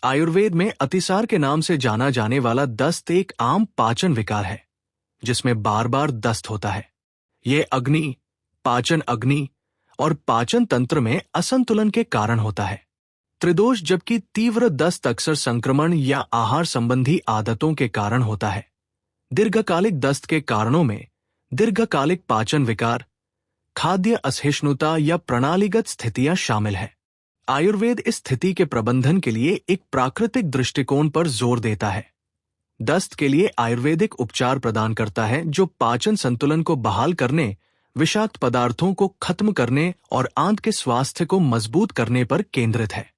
आयुर्वेद में अतिसार के नाम से जाना जाने वाला दस्त एक आम पाचन विकार है जिसमें बार बार दस्त होता है। यह अग्नि, पाचन अग्नि और पाचन तंत्र में असंतुलन के कारण होता है। त्रिदोष जबकि तीव्र दस्त अक्सर संक्रमण या आहार संबंधी आदतों के कारण होता है। दीर्घकालिक दस्त के कारणों में दीर्घकालिक पाचन विकार, खाद्य असहिष्णुता या प्रणालीगत स्थितियां शामिल हैं। आयुर्वेद इस स्थिति के प्रबंधन के लिए एक प्राकृतिक दृष्टिकोण पर जोर देता है। दस्त के लिए आयुर्वेदिक उपचार प्रदान करता है जो पाचन संतुलन को बहाल करने, विषाक्त पदार्थों को खत्म करने और आंत के स्वास्थ्य को मजबूत करने पर केंद्रित है।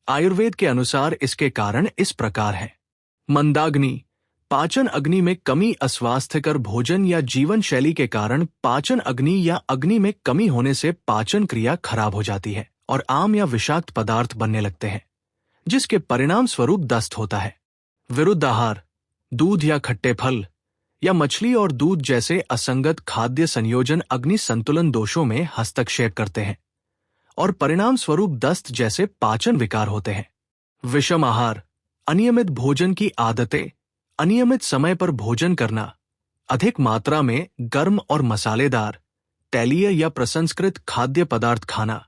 आयुर्वेद के अनुसार इसके कारण इस प्रकार है। मंदाग्नि, पाचन अग्नि में कमी, अस्वास्थ्यकर भोजन या जीवन शैली के कारण पाचन अग्नि या अग्नि में कमी होने से पाचन क्रिया खराब हो जाती है और आम या विषाक्त पदार्थ बनने लगते हैं, जिसके परिणाम स्वरूप दस्त होता है। विरुद्ध आहार, दूध या खट्टे फल या मछली और दूध जैसे असंगत खाद्य संयोजन अग्नि संतुलन दोषों में हस्तक्षेप करते हैं और परिणाम स्वरूप दस्त जैसे पाचन विकार होते हैं। विषम आहार, अनियमित भोजन की आदतें, अनियमित समय पर भोजन करना, अधिक मात्रा में गर्म और मसालेदार, तैलीय या प्रसंस्कृत खाद्य पदार्थ खाना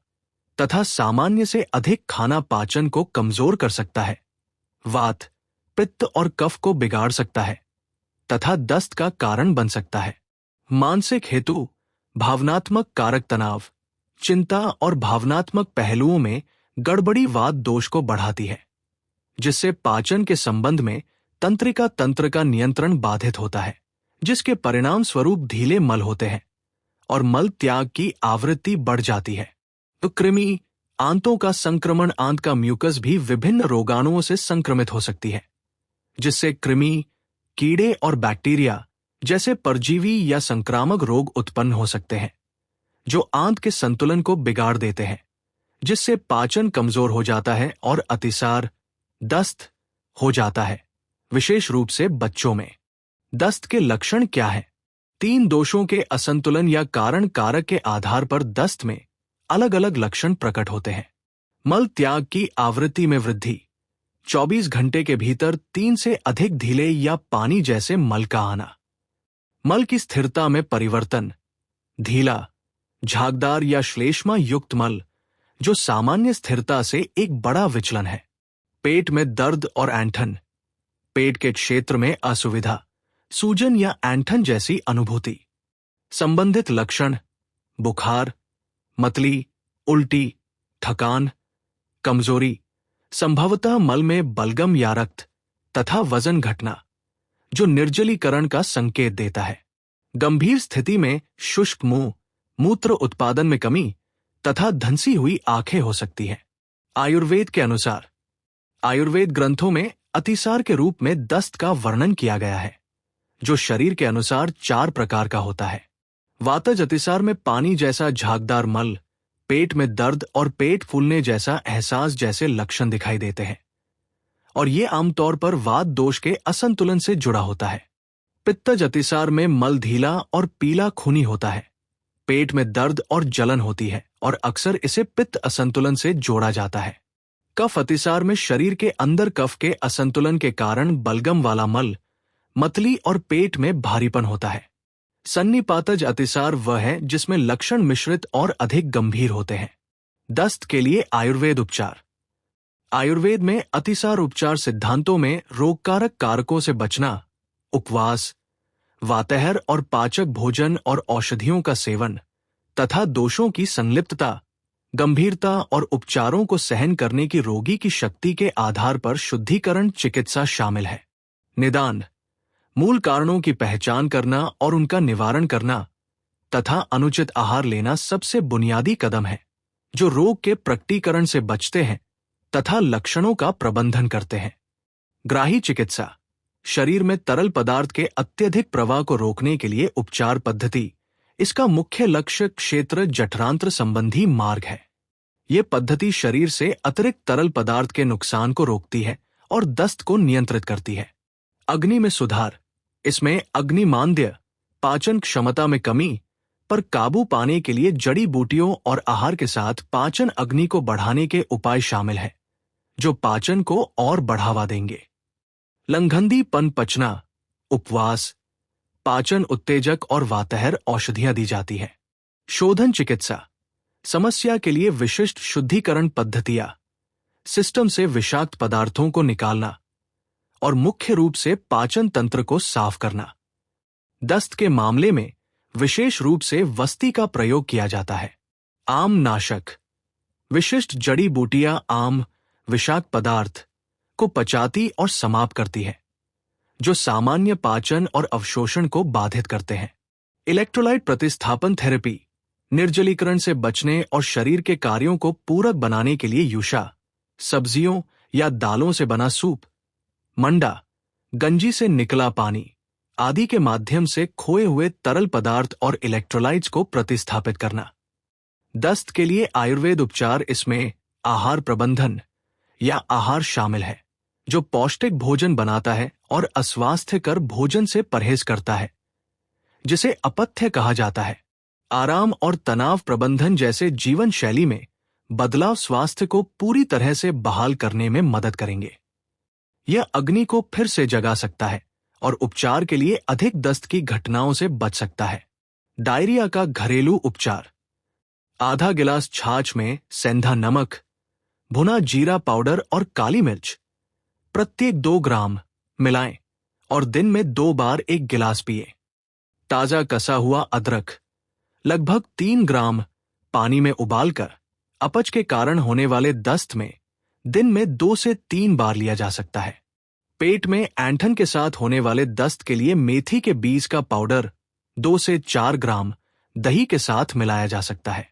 तथा सामान्य से अधिक खाना पाचन को कमजोर कर सकता है, वात, पित्त और कफ को बिगाड़ सकता है तथा दस्त का कारण बन सकता है। मानसिक हेतु, भावनात्मक कारक तनाव, चिंता और भावनात्मक पहलुओं में गड़बड़ी वात दोष को बढ़ाती है, जिससे पाचन के संबंध में तंत्रिका तंत्र का नियंत्रण बाधित होता है, जिसके परिणाम स्वरूप ढीले मल होते हैं और मल त्याग की आवृत्ति बढ़ जाती है। तो कृमि, आंतों का संक्रमण, आंत का म्यूकस भी विभिन्न रोगाणुओं से संक्रमित हो सकती है, जिससे कृमि, कीड़े और बैक्टीरिया जैसे परजीवी या संक्रामक रोग उत्पन्न हो सकते हैं, जो आंत के संतुलन को बिगाड़ देते हैं, जिससे पाचन कमजोर हो जाता है और अतिसार, दस्त हो जाता है। विशेष रूप से बच्चों में दस्त के लक्षण क्या हैं? 3 दोषों के असंतुलन या कारण कारक के आधार पर दस्त में अलग अलग लक्षण प्रकट होते हैं। मल त्याग की आवृत्ति में वृद्धि, 24 घंटे के भीतर 3 से अधिक ढीले या पानी जैसे मल का आना। मल की स्थिरता में परिवर्तन, ढीला, झागदार या श्लेष्मा युक्त मल जो सामान्य स्थिरता से एक बड़ा विचलन है। पेट में दर्द और ऐंठन, पेट के क्षेत्र में असुविधा, सूजन या ऐंठन जैसी अनुभूति। संबंधित लक्षण, बुखार, मतली, उल्टी, थकान, कमजोरी, संभवतः मल में बलगम या रक्त तथा वजन घटना, जो निर्जलीकरण का संकेत देता है। गंभीर स्थिति में शुष्क मुंह, मूत्र उत्पादन में कमी तथा धंसी हुई आंखें हो सकती हैं। आयुर्वेद के अनुसार आयुर्वेद ग्रंथों में अतिसार के रूप में दस्त का वर्णन किया गया है, जो शरीर के अनुसार 4 प्रकार का होता है। वातज अतिसार में पानी जैसा झागदार मल, पेट में दर्द और पेट फूलने जैसा एहसास जैसे लक्षण दिखाई देते हैं और ये आमतौर पर वात दोष के असंतुलन से जुड़ा होता है। पित्तज अतिसार में मल ढीला और पीला खूनी होता है, पेट में दर्द और जलन होती है और अक्सर इसे पित्त असंतुलन से जोड़ा जाता है। कफ अतिसार में शरीर के अंदर कफ के असंतुलन के कारण बलगम वाला मल, मतली और पेट में भारीपन होता है। सन्निपातज अतिसार वह है जिसमें लक्षण मिश्रित और अधिक गंभीर होते हैं। दस्त के लिए आयुर्वेद उपचार। आयुर्वेद में अतिसार उपचार सिद्धांतों में रोगकारक कारकों से बचना, उपवास, वातहर और पाचक भोजन और औषधियों का सेवन तथा दोषों की संलिप्तता, गंभीरता और उपचारों को सहन करने की रोगी की शक्ति के आधार पर शुद्धिकरण चिकित्सा शामिल है। निदान, मूल कारणों की पहचान करना और उनका निवारण करना तथा अनुचित आहार लेना सबसे बुनियादी कदम है, जो रोग के प्रकटीकरण से बचते हैं तथा लक्षणों का प्रबंधन करते हैं। ग्राही चिकित्सा, शरीर में तरल पदार्थ के अत्यधिक प्रवाह को रोकने के लिए उपचार पद्धति। इसका मुख्य लक्ष्य क्षेत्र जठरांत्र संबंधी मार्ग है। ये पद्धति शरीर से अतिरिक्त तरल पदार्थ के नुकसान को रोकती है और दस्त को नियंत्रित करती है। अग्नि में सुधार, इसमें अग्निमांद्य, पाचन क्षमता में कमी पर काबू पाने के लिए जड़ी बूटियों और आहार के साथ पाचन अग्नि को बढ़ाने के उपाय शामिल हैं, जो पाचन को और बढ़ावा देंगे। लंघंदीपन पचना, उपवास, पाचन उत्तेजक और वातहर औषधियां दी जाती है। शोधन चिकित्सा, समस्या के लिए विशिष्ट शुद्धिकरण पद्धतियां, सिस्टम से विषाक्त पदार्थों को निकालना और मुख्य रूप से पाचन तंत्र को साफ करना। दस्त के मामले में विशेष रूप से वस्ती का प्रयोग किया जाता है। आम नाशक, विशिष्ट जड़ी बूटियां आम विषाक्त पदार्थ को पचाती और समाप्त करती है, जो सामान्य पाचन और अवशोषण को बाधित करते हैं। इलेक्ट्रोलाइट प्रतिस्थापन थेरेपी, निर्जलीकरण से बचने और शरीर के कार्यों को पूरक बनाने के लिए युषा, सब्जियों या दालों से बना सूप, मंडा, गंजी से निकला पानी आदि के माध्यम से खोए हुए तरल पदार्थ और इलेक्ट्रोलाइट्स को प्रतिस्थापित करना। दस्त के लिए आयुर्वेद उपचार, इसमें आहार प्रबंधन या आहार शामिल है, जो पौष्टिक भोजन बनाता है और अस्वास्थ्यकर भोजन से परहेज करता है, जिसे अपथ्य कहा जाता है। आराम और तनाव प्रबंधन जैसे जीवन शैली में बदलाव स्वास्थ्य को पूरी तरह से बहाल करने में मदद करेंगे। यह अग्नि को फिर से जगा सकता है और उपचार के लिए अधिक दस्त की घटनाओं से बच सकता है। डायरिया का घरेलू उपचार, आधा गिलास छाछ में सेंधा नमक, भुना जीरा पाउडर और काली मिर्च प्रत्येक 2 ग्राम मिलाएं और दिन में 2 बार 1 गिलास पिए। ताजा कसा हुआ अदरक लगभग 3 ग्राम पानी में उबालकर अपच के कारण होने वाले दस्त में दिन में 2 से 3 बार लिया जा सकता है। पेट में ऐंठन के साथ होने वाले दस्त के लिए मेथी के बीज का पाउडर 2 से 4 ग्राम दही के साथ मिलाया जा सकता है।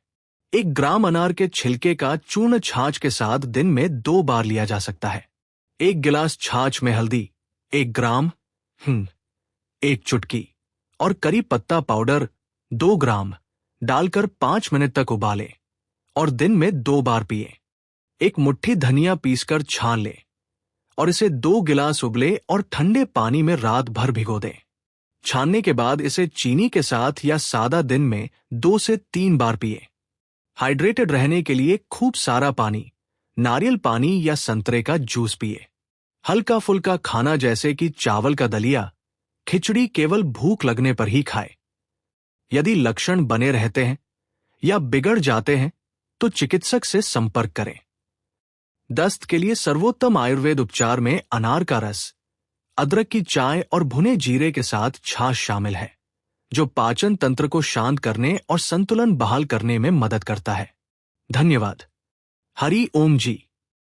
1 ग्राम अनार के छिलके का चूर्ण छाछ के साथ दिन में 2 बार लिया जा सकता है। 1 गिलास छाछ में हल्दी 1 ग्राम, 1 चुटकी और करी पत्ता पाउडर 2 ग्राम डालकर 5 मिनट तक उबालें और दिन में 2 बार पिए। 1 मुट्ठी धनिया पीसकर छान लें और इसे 2 गिलास उबले और ठंडे पानी में रात भर भिगो दें। छानने के बाद इसे चीनी के साथ या सादा दिन में 2 से 3 बार पिए। हाइड्रेटेड रहने के लिए खूब सारा पानी, नारियल पानी या संतरे का जूस पिए। हल्का फुल्का खाना जैसे कि चावल का दलिया, खिचड़ी केवल भूख लगने पर ही खाएं। यदि लक्षण बने रहते हैं या बिगड़ जाते हैं तो चिकित्सक से संपर्क करें। दस्त के लिए सर्वोत्तम आयुर्वेद उपचार में अनार का रस, अदरक की चाय और भुने जीरे के साथ छाछ शामिल है, जो पाचन तंत्र को शांत करने और संतुलन बहाल करने में मदद करता है। धन्यवाद। हरि ओम जी।